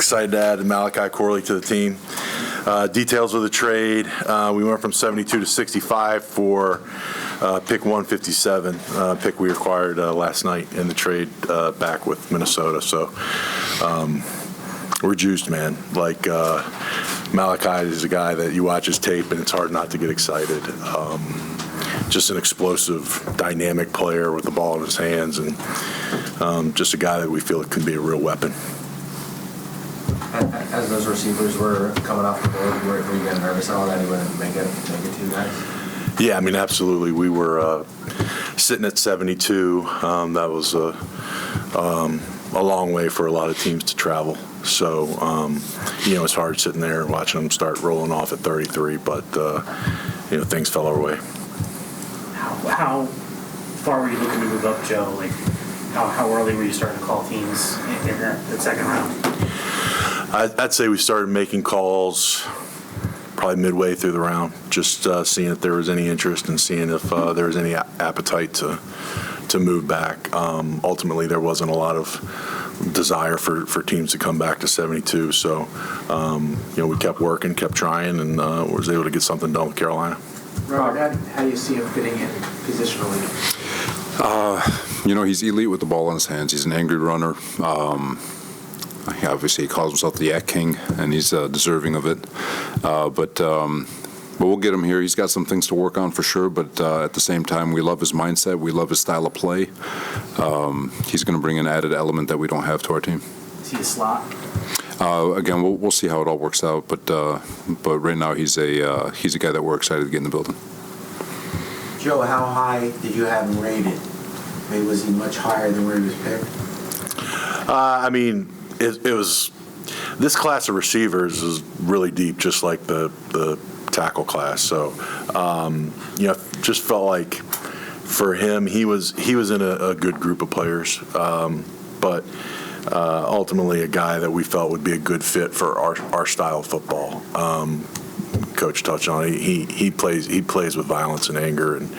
excited to add Malachi Corley to the team. Details of the trade, we went from 72 to 65 for pick 157, pick we acquired last night in the trade back with Minnesota. So we're juiced, man. Like Malachi is a guy that you watch his tape and it's hard not to get excited. Just an explosive, dynamic player with the ball in his hands, and just a guy that we feel can be a real weapon. As those receivers were coming off the board, were you getting nervous at all that he wouldn't make it to you guys? Yeah, I mean, absolutely. We were sitting at 72. That was a long way for a lot of teams to travel. So, it's hard sitting there and watching them start rolling off at 33, but, things fell our way. How far were you looking to move up, Joe? Like, how early were you starting to call teams in that second round? I'd say we started making calls probably midway through the round, just seeing if there was any interest and seeing if there was any appetite to move back. Ultimately, there wasn't a lot of desire for teams to come back to 72. So, we kept working, kept trying, and was able to get something done with Carolina. Robert, how do you see him fitting in positionally? He's elite with the ball in his hands. He's an angry runner. Obviously, he calls himself the Yak King, and he's deserving of it. But we'll get him here. He's got some things to work on for sure, but at the same time, we love his mindset. We love his style of play. He's going to bring an added element that we don't have to our team. Is he a slot? Again, we'll see how it all works out, but right now he's a guy that we're excited to get in the building. Joe, how high did you have him rated? Maybe was he much higher than where he was picked? It was this class of receivers is really deep, just like the tackle class. So, just felt like for him, he was in a good group of players, but. Ultimately, a guy that we felt would be a good fit for our style of football. Coach touched on it. He plays with violence and anger, and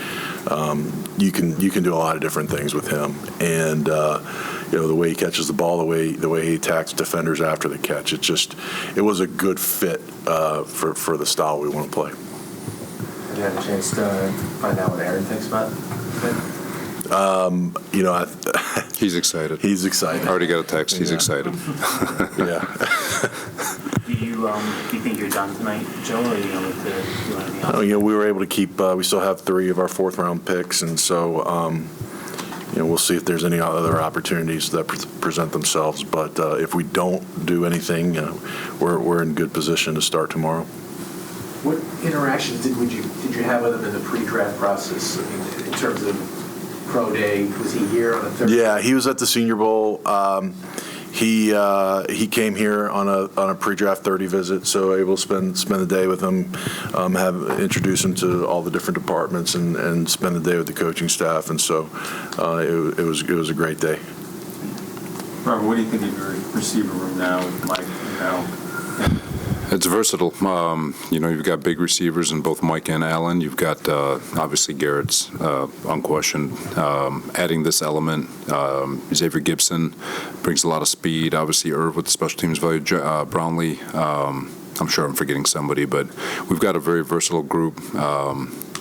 you can do a lot of different things with him. And the way he catches the ball, the way he attacks defenders after the catch, it was a good fit for the style we want to play. Have you had a chance to find out what Aaron thinks about it? He's excited. He's excited. I already got a text. He's excited. Yeah. Do you think you're done tonight, Joe, or are you going to do anything else? We were able to keep. We still have 3 of our 4th round picks, and so we'll see if there's any other opportunities that present themselves. But if we don't do anything, we're in good position to start tomorrow. What interactions did you have with him in the pre-draft process? I mean, in terms of pro day, was he here on the third? Yeah, he was at the Senior Bowl. He came here on a pre-draft 30 visit, so able to spend the day with him, introduce him to all the different departments, and spend the day with the coaching staff. And so it was a great day. Robert, what do you think of your receiver room now with Mike and Al? It's versatile. You've got big receivers in both Mike and Allen. You've got obviously Garrett's unquestioned. Adding this element, Xavier Gibson brings a lot of speed. Obviously, Irv with the special teams value. Brownlee. I'm sure I'm forgetting somebody, but we've got a very versatile group.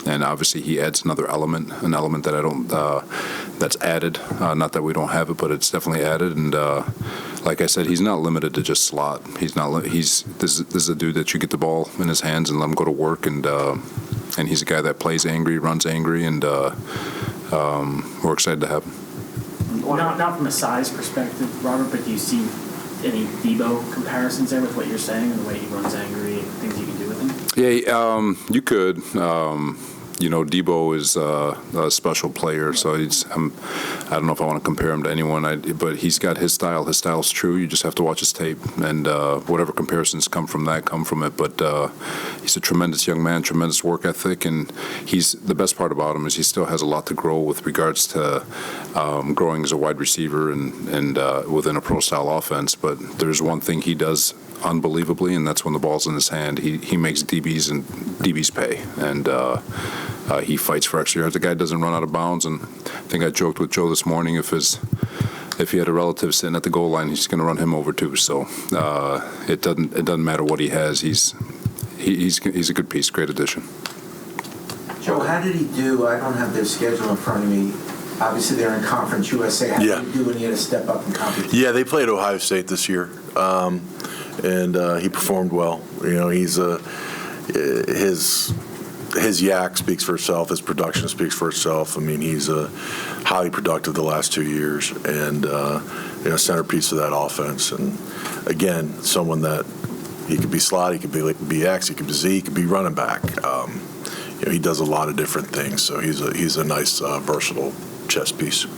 And obviously, he adds another element, an element that I don't. That's added. Not that we don't have it, but it's definitely added. And like I said, he's not limited to just slot. He's not. This is a dude that you get the ball in his hands and let him go to work. And he's a guy that plays angry, runs angry, and we're excited to have him. Not from a size perspective, Robert, but do you see any Debo comparisons there with what you're saying and the way he runs angry and things you can do with him? Yeah, you could. Debo is a special player, so I don't know if I want to compare him to anyone, but he's got his style. His style's true. You just have to watch his tape, and whatever comparisons come from it. But he's a tremendous young man, tremendous work ethic, and the best part about him is he still has a lot to grow with regards to growing as a wide receiver and within a pro-style offense. But there's one thing he does unbelievably, and that's when the ball's in his hand. He makes DBs pay, and he fights for extra yards. The guy doesn't run out of bounds, and I think I joked with Joe this morning, if his if he had a relative sitting at the goal line, he's going to run him over too. So it doesn't matter what he has. He's a good piece, great addition. Joe, how did he do? I don't have their schedule in front of me. Obviously, they're in Conference USA. How did he do when he had to step up in competition? Yeah, they played Ohio State this year, and he performed well. You know, his yak speaks for itself. His production speaks for itself. I mean, he's highly productive the last 2 years, and centerpiece of that offense. And again, someone that he could be slot, he could be BX, he could be Z, he could be running back. He does a lot of different things. So he's a nice versatile chess piece.